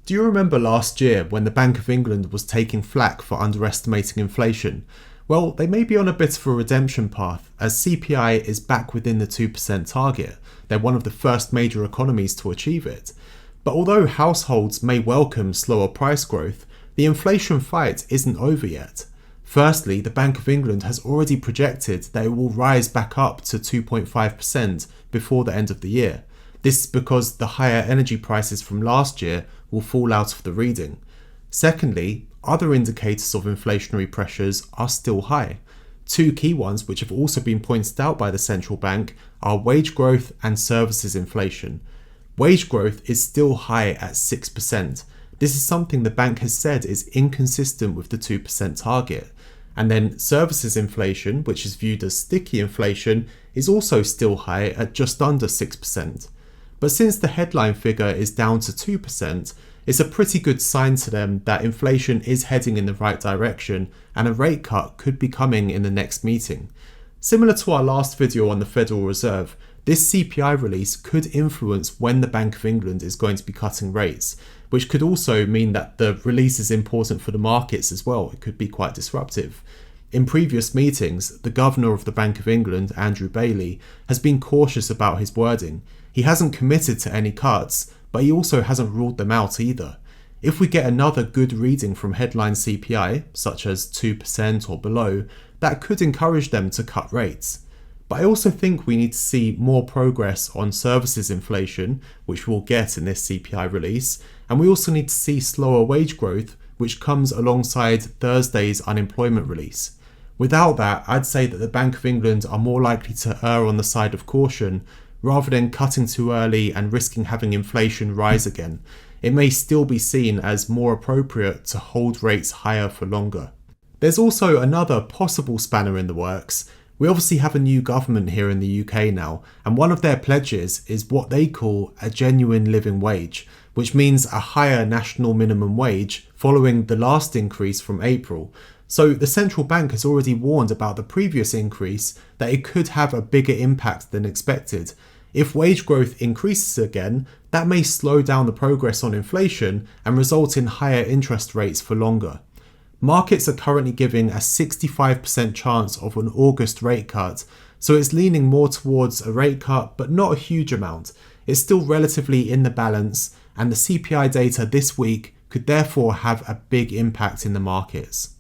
Do you remember last year when the Bank of England was taking flack for underestimating inflation? Well, they may be on a bit of a redemption path as CPI is back within the 2% target. They're one of the first major economies to achieve it. But although households may welcome slower price growth, the inflation fight isn't over yet. Firstly, the Bank of England has already projected that it will rise back up to 2.5% before the end of the year. This is because the higher energy prices from last year will fall out of the reading. Secondly, other indicators of inflationary pressures are still high. Two key ones which have also been pointed out by the central bank are wage growth and services inflation. Wage growth is still high at 6%. This is something the bank has said is inconsistent with the 2% target. And then services inflation, which is viewed as sticky inflation, is also still high at just under 6%. But since the headline figure is down to 2%, it's a pretty good sign to them that inflation is heading in the right direction and a rate cut could be coming in the next meeting. Similar to our last video on the Federal Reserve, this CPI release could influence when the Bank of England is going to be cutting rates, which could also mean that the release is important for the markets as well. It could be quite disruptive. In previous meetings, the Governor of the Bank of England, Andrew Bailey, has been cautious about his wording. He hasn't committed to any cuts, but he also hasn't ruled them out either. If we get another good reading from headline CPI, such as 2% or below, that could encourage them to cut rates. But I also think we need to see more progress on services inflation, which we'll get in this CPI release, and we also need to see slower wage growth, which comes alongside Thursday's unemployment release. Without that, I'd say that the Bank of England are more likely to err on the side of caution, rather than cutting too early and risking having inflation rise again. It may still be seen as more appropriate to hold rates higher for longer. There's also another possible spanner in the works. We obviously have a new government here in the UK now, and one of their pledges is what they call a genuine living wage, which means a higher national minimum wage following the last increase from April. So the central bank has already warned about the previous increase that it could have a bigger impact than expected. If wage growth increases again, that may slow down the progress on inflation and result in higher interest rates for longer. Markets are currently giving a 65% chance of an August rate cut, so it's leaning more towards a rate cut, but not a huge amount. It's still relatively in the balance, and the CPI data this week could therefore have a big impact in the markets.